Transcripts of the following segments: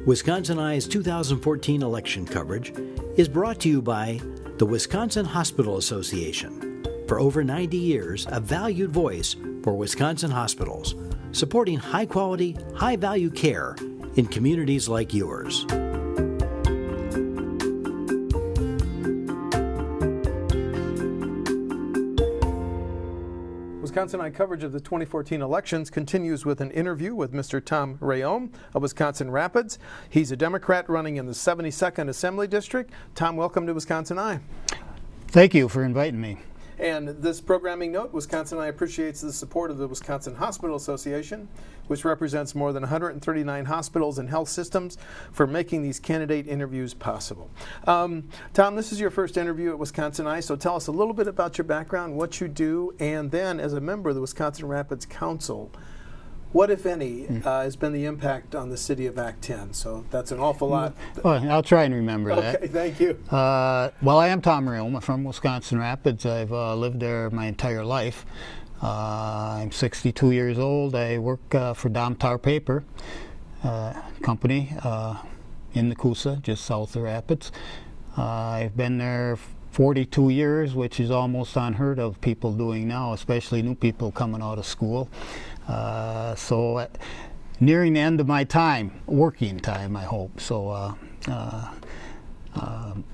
Wisconsin Eye's 2014 election coverage is brought to you by the Wisconsin Hospital Association. For over 90 years, a valued voice for Wisconsin hospitals, supporting high-quality, high-value care in communities like yours. Wisconsin Eye coverage of the 2014 elections continues with an interview with Mr. Tom Rayome of Wisconsin Rapids. He's a Democrat running in the 72nd Assembly District. Tom, welcome to Wisconsin Eye. Thank you for inviting me. And this programming note, Wisconsin Eye appreciates the support of the Wisconsin Hospital Association, which represents more than 139 hospitals and health systems, for making these candidate interviews possible. Tom, this is your first interview at Wisconsin Eye, so tell us a little bit about your background, what you do, and then as a member of the Wisconsin Rapids Council, what, if any, has been the impact on the city of Act 10? So that's an awful lot. Well, I'll try and remember that. Okay, thank you. Well, I am Tom Rayome. I'm from Wisconsin Rapids. I've lived there my entire life. I'm 62 years old. I work for Domtar Paper Company in Nakusa, just south of Rapids. I've been there 42 years, which is almost unheard of people doing now, especially new people coming out of school. So nearing the end of my time, working time, I hope. So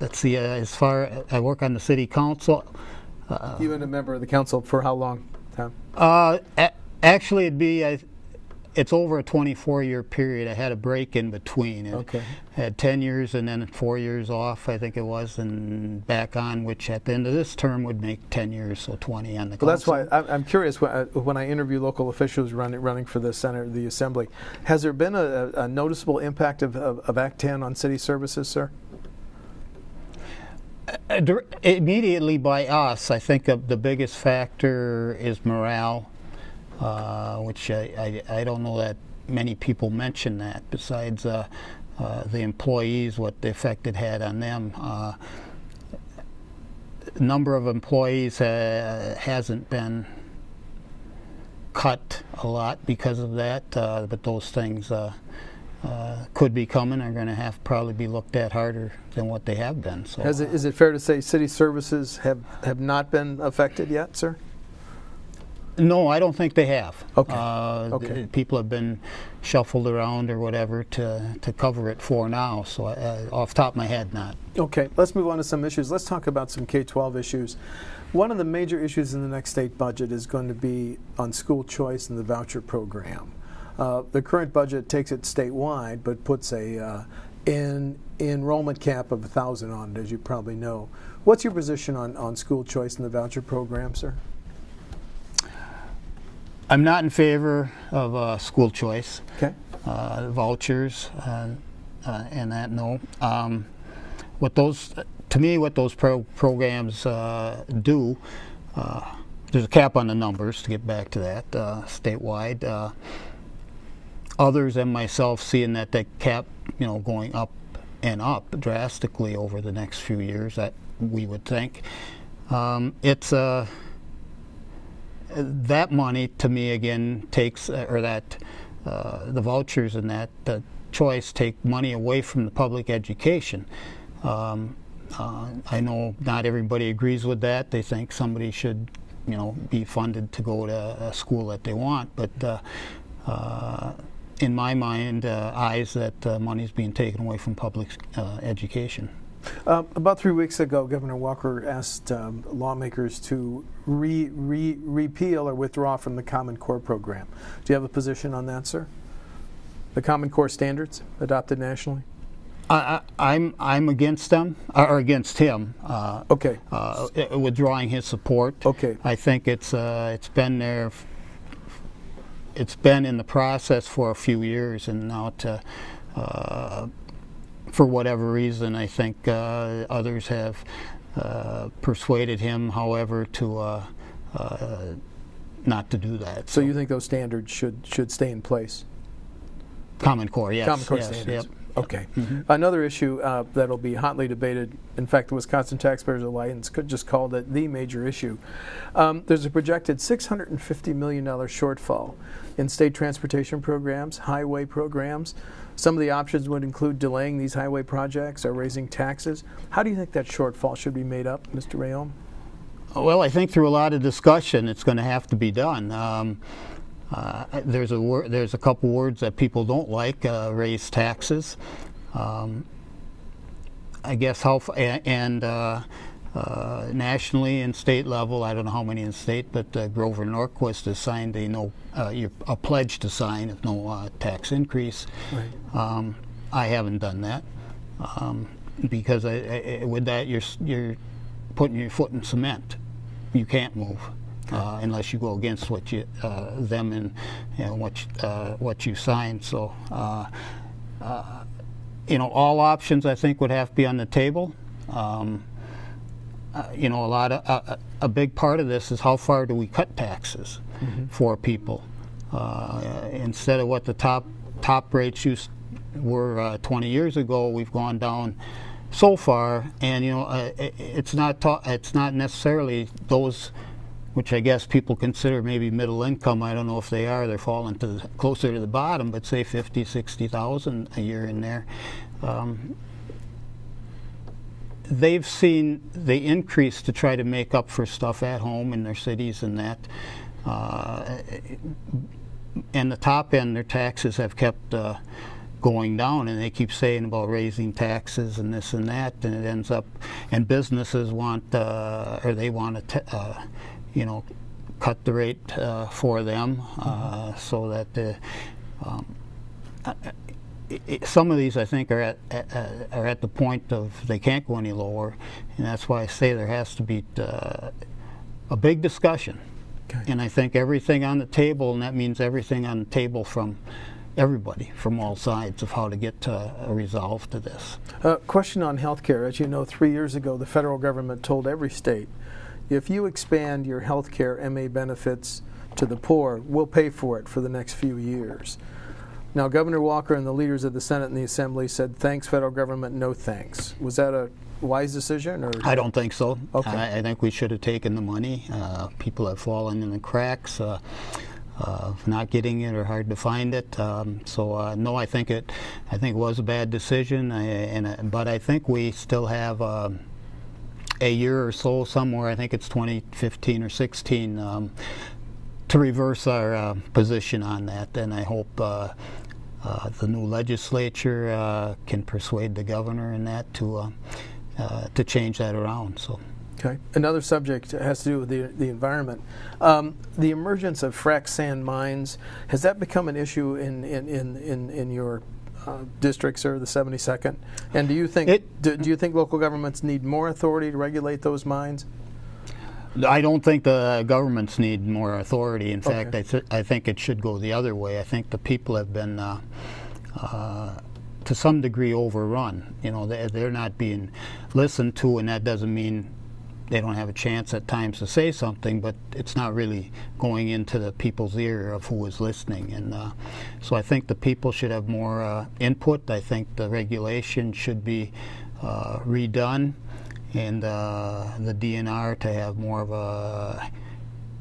let's see, as far I work on the city council. You've been a member of the council for how long, Tom? Actually, it's over a 24-year period. I had a break in between. Okay. I had 10 years and then 4 years off, I think it was, and back on, which at the end of this term would make 10 years, so 20 on the council. Well, that's why I'm curious, when I interview local officials running for the Senate, the Assembly, has there been a noticeable impact of Act 10 on city services, sir? Immediately by us, I think the biggest factor is morale. Which I don't know that many people mention that, besides the employees, what the effect it had on them. The number of employees hasn't been cut a lot because of that, but those things could be coming, are going to probably be looked at harder than what they have been. So, is it fair to say city services have not been affected yet, sir? No, I don't think they have. Okay. People have been shuffled around or whatever to cover it for now, so off the top of my head, not. Okay, let's move on to some issues. Let's talk about some K-12 issues. One of the major issues in the next state budget is going to be on school choice and the voucher program. The current budget takes it statewide, but puts a enrollment cap of 1,000 on it, as you probably know. What's your position on school choice and the voucher program, sir? I'm not in favor of school choice. Okay. Vouchers and that, no. What those programs do, there's a cap on the numbers, to get back to that, statewide. Others and myself seeing that cap, going up and up drastically over the next few years, that we would think. It's that money, to me, again, takes, the vouchers and that choice take money away from the public education. I know not everybody agrees with that. They think somebody should, be funded to go to a school that they want. But in my mind, eyes, that money's being taken away from public education. About 3 weeks ago, Governor Walker asked lawmakers to repeal or withdraw from the Common Core program. Do you have a position on that, sir? The Common Core standards adopted nationally? I'm against them, or against him. Okay. Withdrawing his support. Okay. I think it's been there. It's been in the process for a few years, and now for whatever reason, I think others have persuaded him, however, to not to do that. So you think those standards should stay in place? Common Core, yes. Common Core yes, standards. Yep. Okay. Another issue that'll be hotly debated, in fact, the Wisconsin Taxpayers Alliance could just call it the major issue. There's a projected $650 million shortfall in state transportation programs, highway programs. Some of the options would include delaying these highway projects or raising taxes. How do you think that shortfall should be made up, Mr. Rayome? Well, I think through a lot of discussion, it's going to have to be done. There's a couple words that people don't like: raise taxes. I guess nationally and state level, I don't know how many in state, but Grover Norquist has signed a pledge to sign if no tax increase. Right. I haven't done that because with that you're putting your foot in cement. You can't move unless you go against what you them and what you signed. So all options I think would have to be on the table. A big part of this is how far do we cut taxes for people instead of what the top rates were 20 years ago. We've gone down so far, and it's not necessarily those which I guess people consider maybe middle income. I don't know if they are. They're falling closer to the bottom, but say 50, 60,000 a year in there. They've seen the increase to try to make up for stuff at home in their cities and that. And the top end, their taxes have kept going down, and they keep saying about raising taxes and this and that, and it ends up, and businesses want, or they want to, cut the rate for them, so that some of these I think are at the point of they can't go any lower, and that's why I say there has to be a big discussion. Okay. And I think everything on the table, and that means everything on the table from everybody, from all sides, of how to get a resolve to this. Question on health care. As you know, 3 years ago, the federal government told every state, if you expand your health care MA benefits to the poor, we'll pay for it for the next few years. Now, Governor Walker and the leaders of the Senate and the Assembly said, thanks, federal government, no thanks. Was that a wise decision? Or? I don't think so. Okay. I think we should have taken the money. People have fallen in the cracks of not getting it or hard to find it. No, I think it was a bad decision. But I think we still have a year or so somewhere. I think it's 2015 or 16 to reverse our position on that. And I hope the new legislature can persuade the governor in that to change that around. So. Okay. Another subject has to do with the environment. The emergence of frac sand mines, has that become an issue in your district, sir, the 72nd? And do you think local governments need more authority to regulate those mines? I don't think the governments need more authority. In fact, I think it should go the other way. I think the people have been, to some degree, overrun. They're not being listened to, and that doesn't mean they don't have a chance at times to say something, but it's not really going into the people's ear of who is listening. And so I think the people should have more input. I think the regulation should be redone, and the DNR to have more of a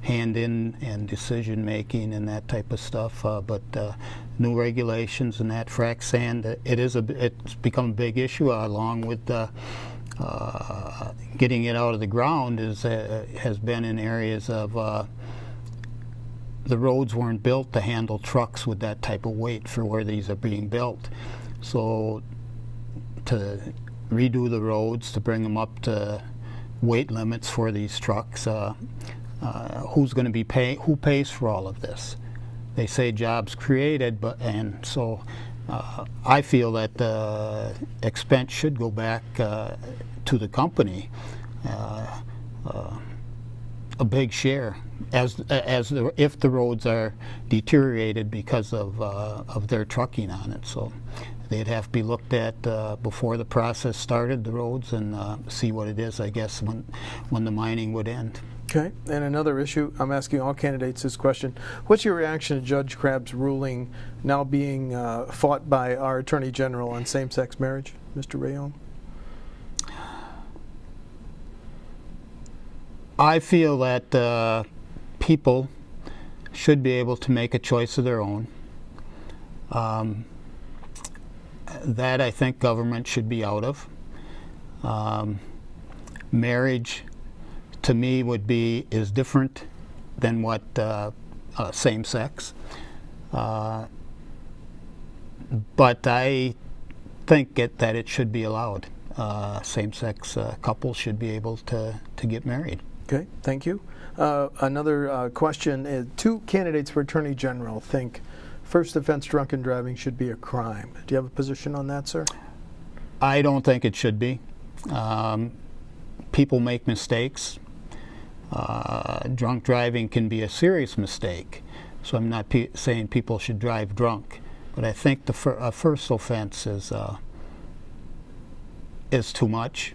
hand in and decision making and that type of stuff. But new regulations and that frac sand, it's become a big issue, along with getting it out of the ground has been in areas of the roads weren't built to handle trucks with that type of weight for where these are being built. So to redo the roads, to bring them up to weight limits for these trucks, who's going to be paying? Who pays for all of this? They say jobs created, and so I feel that the expense should go back to the company, a big share, if the roads are deteriorated because of their trucking on it. So they'd have to be looked at before the process started, the roads, and see what it is, I guess, when the mining would end. Okay, and another issue, I'm asking all candidates this question. What's your reaction to Judge Crabb's ruling now being fought by our Attorney General on same-sex marriage, Mr. Rayome? I feel that people should be able to make a choice of their own. That I think government should be out of. Marriage, to me, is different than what same-sex. But I think that it should be allowed. Same-sex couples should be able to get married. Okay, thank you. Another question is, two candidates for Attorney General think first offense drunken driving should be a crime. Do you have a position on that, sir? I don't think it should be. People make mistakes. Drunk driving can be a serious mistake, so I'm not saying people should drive drunk, but I think the first offense is too much.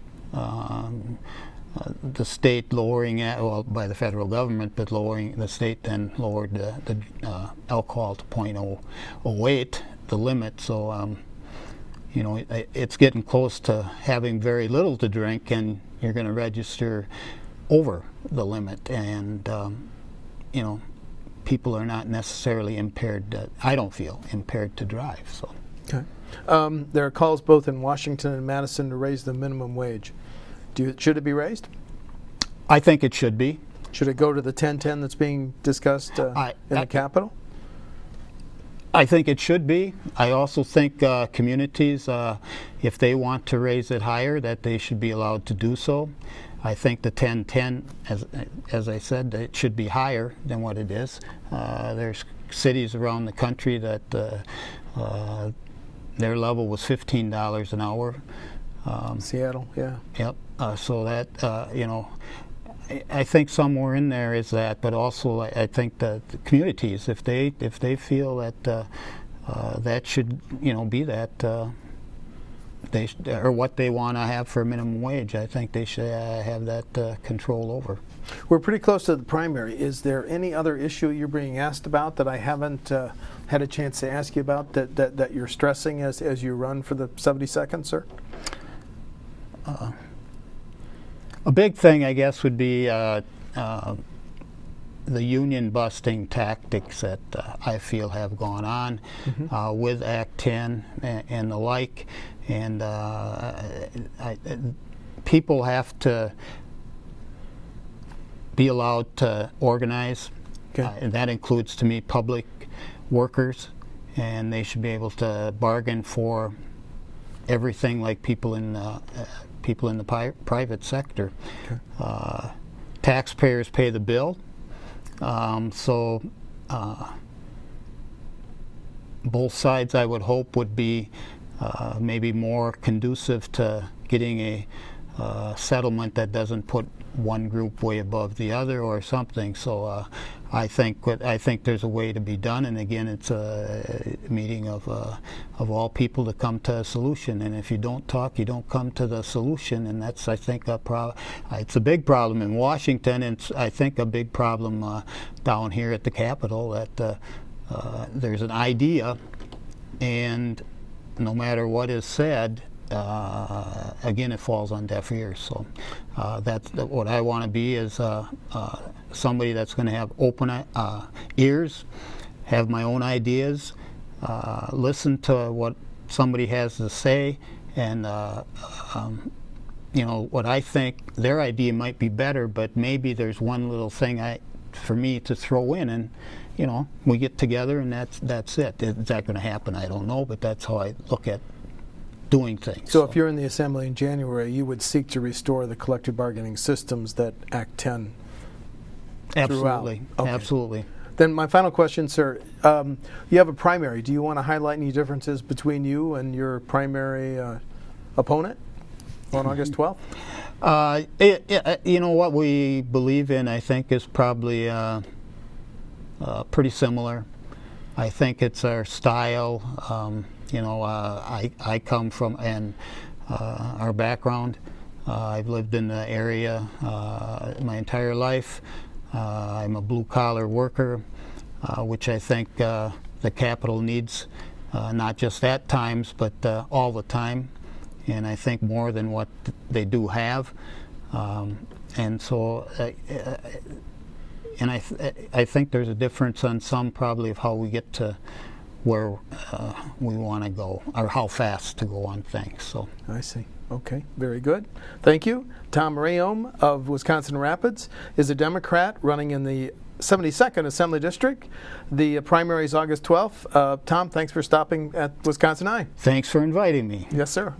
The state lowering it, well, by the federal government, but lowering the state then lowered the alcohol to 0.08, the limit. So you know, it's getting close to having very little to drink, and you're going to register over the limit, and you know, people are not necessarily impaired. I don't feel impaired to drive. So. Okay. There are calls both in Washington and Madison to raise the minimum wage. Should it be raised? I think it should be. Should it go to the 10.10 that's being discussed in the Capitol? I think it should be. I also think communities, if they want to raise it higher, that they should be allowed to do so. I think the 10.10, as I said, it should be higher than what it is. There's cities around the country that their level was $15 an hour. Seattle, yeah. Yep. So that you know, I think somewhere in there is that, but also I think that the communities, if they feel that that should, you know, be that or what they want to have for a minimum wage, I think they should have that control over. We're pretty close to the primary. Is there any other issue you're being asked about that I haven't had a chance to ask you about that you're stressing as you run for the 70 seconds, sir? A big thing, I guess, would be the union busting tactics that I feel have gone on with Act 10 and the like. And people have to be allowed to organize, and that includes, to me, public workers, and they should be able to bargain for everything like people in the private sector. Taxpayers pay the bill, so both sides, I would hope, would be maybe more conducive to getting a settlement that doesn't put one group way above the other or something. So I think there's a way to be done, and again, it's a meeting of all people to come to a solution. And if you don't talk, you don't come to the solution, and that's, I think, it's a big problem in Washington, and it's, I think, a big problem down here at the Capitol, that there's an idea, and no matter what is said, again, it falls on deaf ears. So that's what I want to be, is somebody that's going to have open ears, have my own ideas, listen to what somebody has to say, and you know, what I think their idea might be better, but maybe there's one little thing for me to throw in, and you know, we get together, and that's it. Is that going to happen? I don't know, but that's how I look at doing things. So if you're in the Assembly in January, you would seek to restore the collective bargaining systems that Act 10 Absolutely. Okay. Absolutely. Then my final question, sir, you have a primary. Do you want to highlight any differences between you and your primary opponent on August 12th? You know, what we believe in, I think, is probably pretty similar. I think it's our style. You know, I come from, and our background, I've lived in the area my entire life. I'm a blue-collar worker, which I think the capital needs, not just at times, but all the time, and I think more than what they do have. And so, and I think there's a difference on some probably of how we get to where we want to go, or how fast to go on things. So I see. Okay, very good. Thank you. Tom Rayome of Wisconsin Rapids is a Democrat running in the 72nd Assembly District. The primary is August 12th. Tom, thanks for stopping at Wisconsin Eye. thanks for inviting me. Yes, sir.